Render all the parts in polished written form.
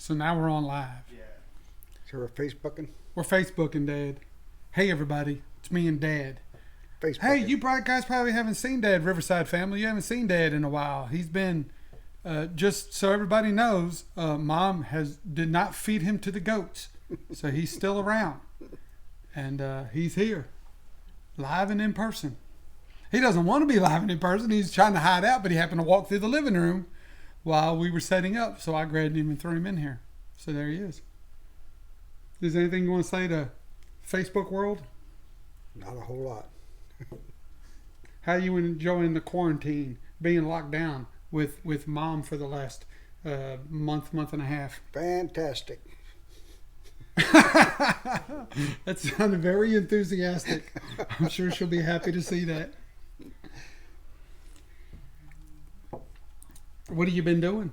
So now we're on live. Yeah. So we're Facebooking? We're Facebooking, Dad. Hey, everybody. It's me and Dad. Facebooking. Hey, you guys probably haven't seen Dad, Riverside family. You haven't seen Dad in a while. He's been, just so everybody knows, Mom did not feed him to the goats. So he's still around. And he's here, live and in person. He doesn't want to be live and in person. He's trying to hide out, but he happened to walk through the living room while we were setting up. So I grabbed him and threw him in here. So there he is. Is there anything you want to say to Facebook world? Not a whole lot. How you enjoying the quarantine, being locked down with Mom for the last month and a half? Fantastic. That sounded very enthusiastic. I'm sure she'll be happy to see that. What have you been doing?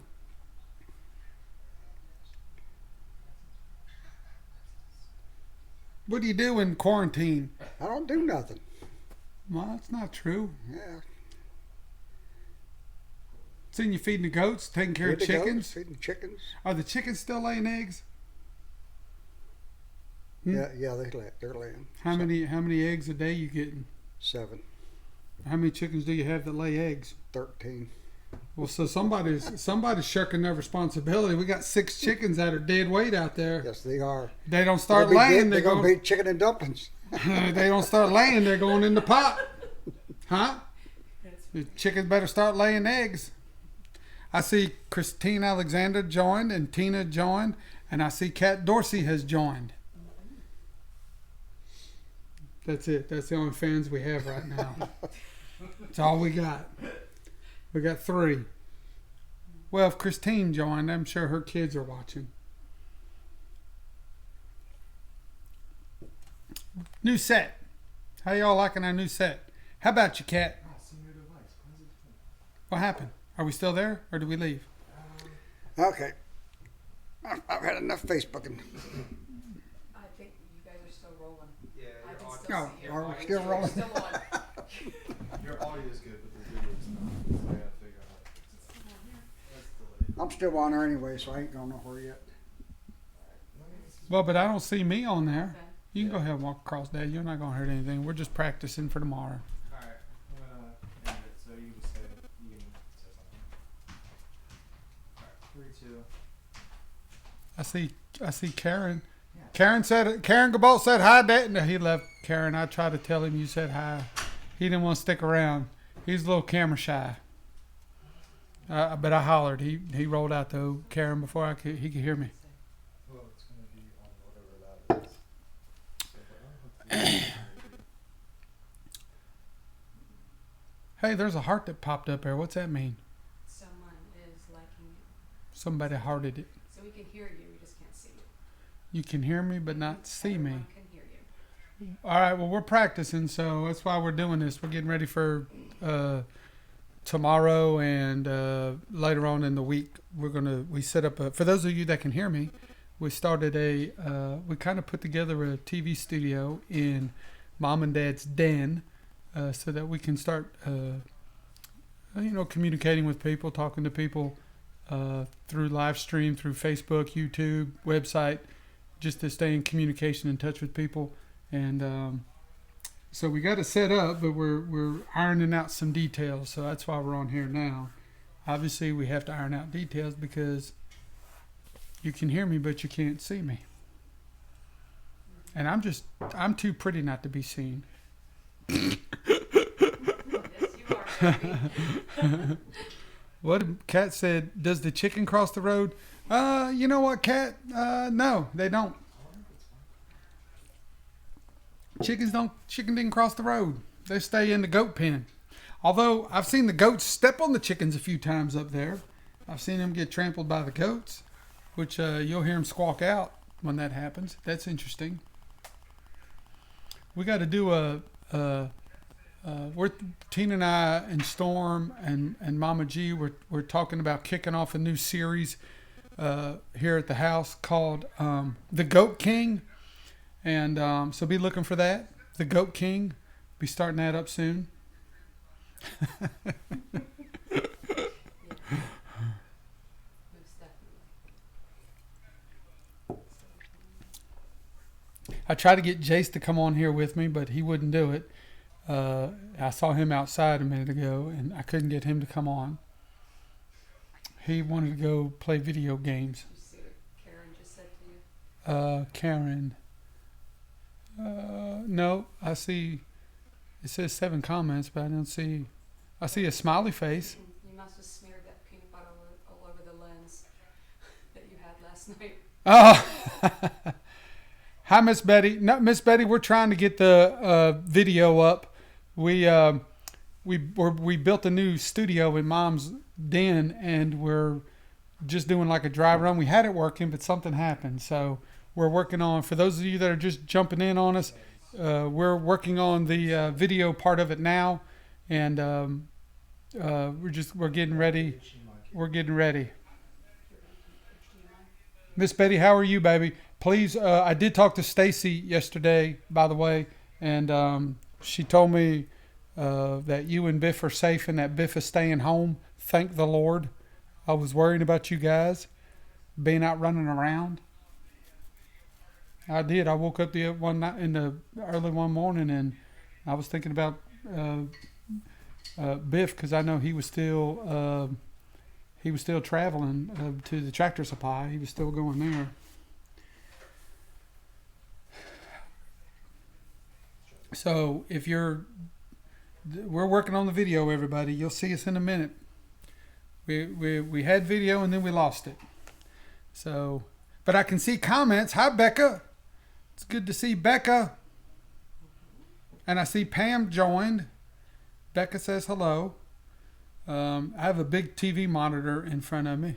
What do you do in quarantine? I don't do nothing. Well, that's not true. Yeah. Seen you feeding the goats, taking care of Feed the goats, chickens. feeding chickens. Are the chickens still laying eggs? Yeah, they're laying. How many eggs a day you getting? 7, How many chickens do you have that lay eggs? 13. Well, so somebody's shirking their responsibility. We got 6 chickens that are dead weight out there. Yes, they are. They don't start laying. They're going to be chicken and dumplings. They don't start laying. They're going in the pot, huh? The chickens better start laying eggs. I see Christine Alexander joined and Tina joined, and I see Kat Dorsey has joined. That's it. That's the only fans we have right now. That's all we got. We got 3. Well, if Christine joined, I'm sure her kids are watching. New set. How y'all liking our new set? How about you, Kat? What happened? Are we still there, or did we leave? Okay. I've had enough Facebooking. I think you guys are still rolling. Yeah, I can your still Oh, see are we your still audio. rolling? Still on. your audio is good, but the video is not. So I gotta figure out how to fix it. That's delayed. I'm still on there anyway, so I ain't going nowhere yet. Well, but I don't see me on there. Okay. You can go ahead and walk across, Dad. You're not going to hurt anything. We're just practicing for tomorrow. Alright, I'm gonna end it so you can say something. Alright, 3, 2. I see Karen. Karen Gabalt said hi, Dad. No, he left. Karen, I tried to tell him you said hi. He didn't want to stick around. He's a little camera shy. But I hollered. He rolled out though, Karen, before he could hear me. Well, it's gonna be on whatever that is. Hey, there's a heart that popped up there. What's that mean? Someone is liking you. Somebody hearted it. So we can hear you, we just can't see you. You can hear me, but not see me. Everyone can hear you. All right, well, we're practicing, so that's why we're doing this. We're getting ready for tomorrow and later on in the week. We set up for those of you that can hear me, we started we kind of put together a TV studio in Mom and Dad's den so that we can start, communicating with people, talking to people through live stream, through Facebook, YouTube, website, just to stay in communication and touch with people. And so we got it set up, but we're ironing out some details. So that's why we're on here now. Obviously, we have to iron out details because you can hear me, but you can't see me. And I'm too pretty not to be seen. Yes, you are, baby. What Kat said, does the chicken cross the road? You know what, Kat? No, they don't. Chicken didn't cross the road. They stay in the goat pen. Although I've seen the goats step on the chickens a few times up there. I've seen them get trampled by the goats, which you'll hear them squawk out when that happens. That's interesting. We got to do we're Tina and I and Storm and Mama G. We're talking about kicking off a new series here at the house called The Goat King. And so be looking for that. The Goat King. Be starting that up soon. Most definitely. I tried to get Jace to come on here with me, but he wouldn't do it. I saw him outside a minute ago, and I couldn't get him to come on. He wanted to go play video games. Did you see what Karen just said to you? Karen. No, I see. It says 7 comments, but I don't see. I see a smiley face. You must have smeared that peanut butter all over the lens that you had last night. Oh, hi, Miss Betty. No, Miss Betty, we're trying to get the video up. We built a new studio in Mom's den, and we're just doing like a dry run. We had it working, but something happened, so we're working on. For those of you that are just jumping in on us, we're working on the video part of it now, and we're getting ready. We're getting ready. Miss Betty, how are you, baby? Please, I did talk to Stacy yesterday, by the way, and she told me that you and Biff are safe and that Biff is staying home. Thank the Lord. I was worried about you guys being out running around. I did. I woke up the one night in the early one morning, and I was thinking about Biff, because I know he was still traveling to the Tractor Supply. He was still going there. So if we're working on the video, everybody. You'll see us in a minute. We had video and then we lost it. So, but I can see comments. Hi, Becca. It's good to see Becca. And I see Pam joined. Becca says hello. I have a big TV monitor in front of me.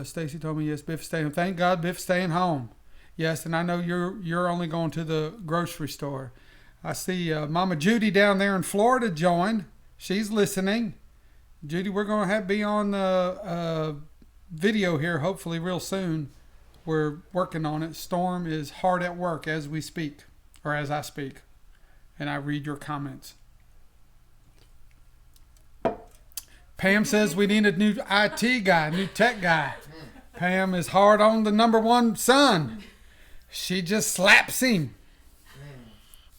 Stacy told me yes, Biff's staying home. Thank God Biff's staying home. Yes, and I know you're only going to the grocery store. I see Mama Judy down there in Florida joined. She's listening. Judy, we're going to be on video here hopefully real soon. We're working on it. Storm is hard at work as we speak, or as I speak, and I read your comments. Pam says we need a new IT guy, new tech guy. Pam is hard on the number one son. She just slaps him.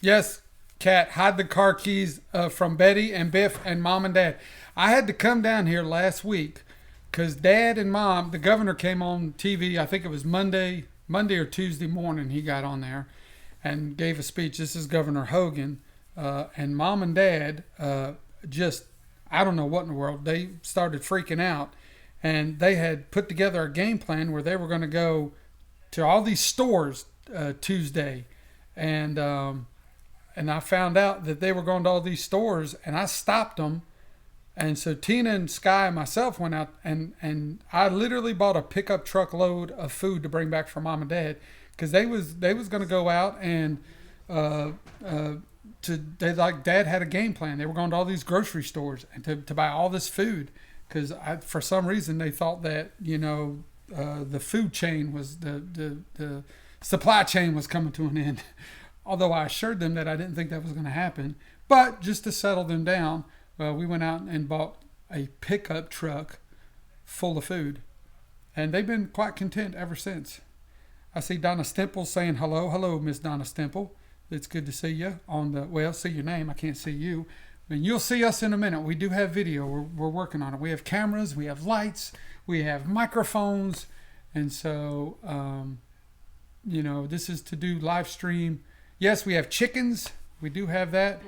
Yes, Kat, hide the car keys from Betty and Biff and Mom and Dad. I had to come down here last week because Dad and Mom, the governor came on TV, I think it was Monday or Tuesday morning he got on there and gave a speech. This is Governor Hogan. And Mom and Dad just, I don't know what in the world, they started freaking out. And they had put together a game plan where they were going to go to all these stores Tuesday. And I found out that they were going to all these stores, and I stopped them. And so Tina and Sky and myself went out, and I literally bought a pickup truck load of food to bring back for Mom and Dad, because they was going to go out and Dad had a game plan. They were going to all these grocery stores and to buy all this food, because for some reason they thought that the food chain was the supply chain was coming to an end. Although I assured them that I didn't think that was going to happen. But just to settle them down, we went out and bought a pickup truck full of food. And they've been quite content ever since. I see Donna Stemple saying hello. Hello, Miss Donna Stemple. It's good to see you see your name. I can't see you. And you'll see us in a minute. We do have video. We're working on it. We have cameras. We have lights. We have microphones. And so, this is to do live stream. Yes, we have chickens. We do have that.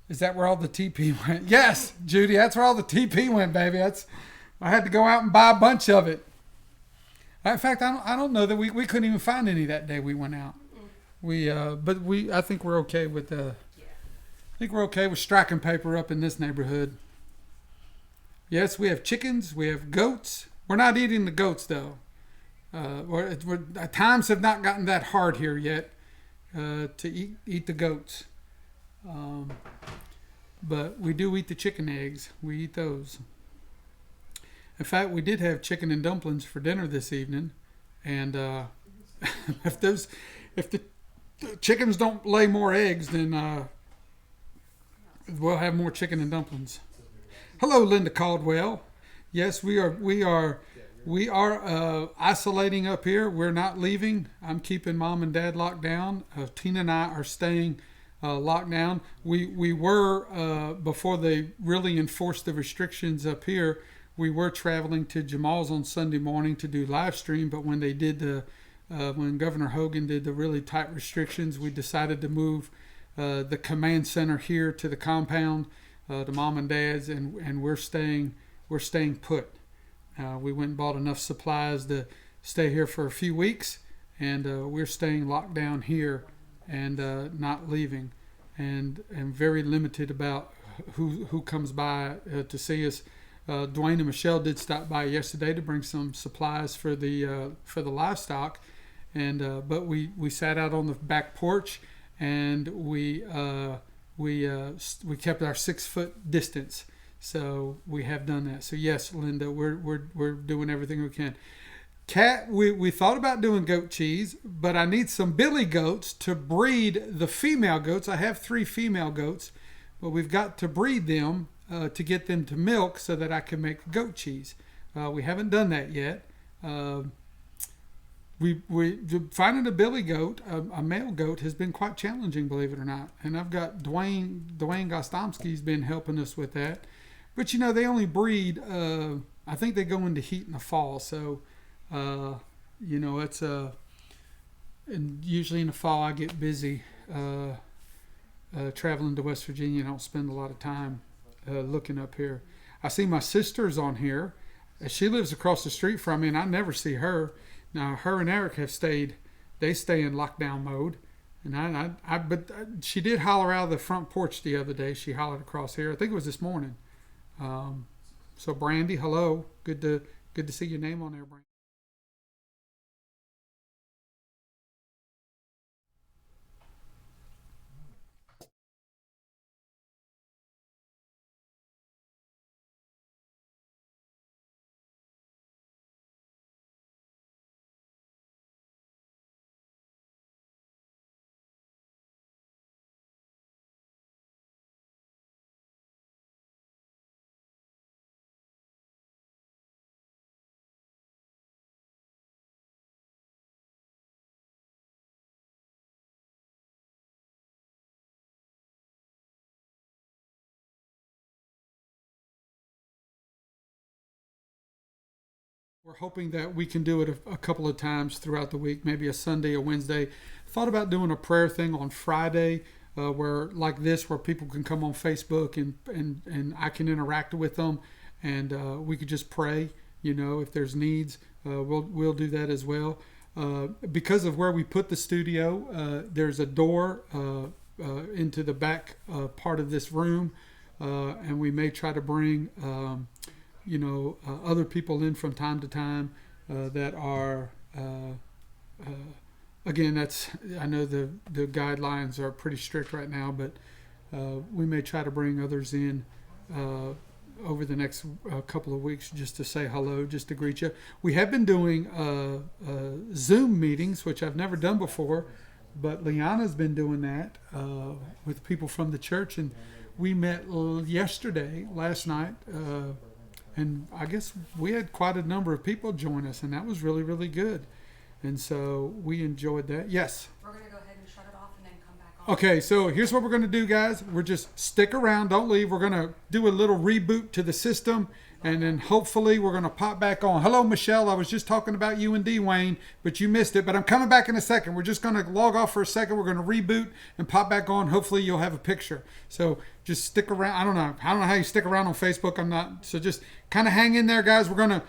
Is that where all the TP went? Yes, Judy, that's where all the TP went, baby. I had to go out and buy a bunch of it. In fact, I don't know that we couldn't even find any that day we went out. I think we're okay with striking paper up in this neighborhood. Yes, we have chickens. We have goats. We're not eating the goats though. Times have not gotten that hard here yet to eat the goats. But we do eat the chicken eggs. We eat those. In fact, we did have chicken and dumplings for dinner this evening, and if the chickens don't lay more eggs, then we'll have more chicken and dumplings. Hello, Linda Caldwell. Yes, we are We are isolating up here. We're not leaving. I'm keeping mom and dad locked down. Tina and I are staying locked down. We were before they really enforced the restrictions up here. We were traveling to Jamal's on Sunday morning to do live stream, but when they did when Governor Hogan did the really tight restrictions, we decided to move the command center here to the compound, to mom and dad's, and we're staying put. We went and bought enough supplies to stay here for a few weeks, and we're staying locked down here and not leaving, and very limited about who comes by to see us. Dwayne and Michelle did stop by yesterday to bring some supplies for the livestock, and but we sat out on the back porch and we kept our 6 foot distance. So we have done that. So yes, Linda, we're doing everything we can. Cat, we thought about doing goat cheese, but I need some billy goats to breed the female goats. I have 3 female goats, but we've got to breed them to get them to milk so that I can make goat cheese. We haven't done that yet. We finding a billy goat, a male goat, has been quite challenging, believe it or not. And I've got Dwayne Gostomski's been helping us with that. But you know, they only breed. I think they go into heat in the fall, so you know, it's and usually in the fall I get busy traveling to West Virginia. I don't spend a lot of time looking up here. I see my sister's on here. She lives across the street from me, and I never see her. Now, her and Eric have stayed. They stay in lockdown mode, and but she did holler out of the front porch the other day. She hollered across here. I think it was this morning. So, Brandy, hello. Good to see your name on there, Brandy. We're hoping that we can do it a couple of times throughout the week, maybe a Sunday or Wednesday. Thought about doing a prayer thing on Friday, where like this, where people can come on Facebook and I can interact with them, and we could just pray. You know, if there's needs, we'll do that as well. Because of where we put the studio, there's a door into the back part of this room, and we may try to bring. Other people in from time to time that are, again, I know the guidelines are pretty strict right now, but we may try to bring others in over the next couple of weeks just to say hello, just to greet you. We have been doing Zoom meetings, which I've never done before, but Liana's been doing that with people from the church, and we met last night, and I guess we had quite a number of people join us, and that was really, really good. And so we enjoyed that. Yes? We're going to go ahead and shut it off and then come back on. Okay, so here's what we're going to do, guys. We're just stick around. Don't leave. We're going to do a little reboot to the system, and then hopefully we're going to pop back on. Hello, Michelle. I was just talking about you and Dwayne, but you missed it. But I'm coming back in a second. We're just going to log off for a second. We're going to reboot and pop back on. Hopefully you'll have a picture. So just stick around. I don't know how you stick around on Facebook. I'm not. So just kind of hang in there, guys. We're going to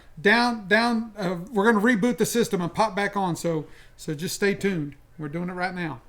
we're going to reboot the system and pop back on. So just stay tuned. We're doing it right now.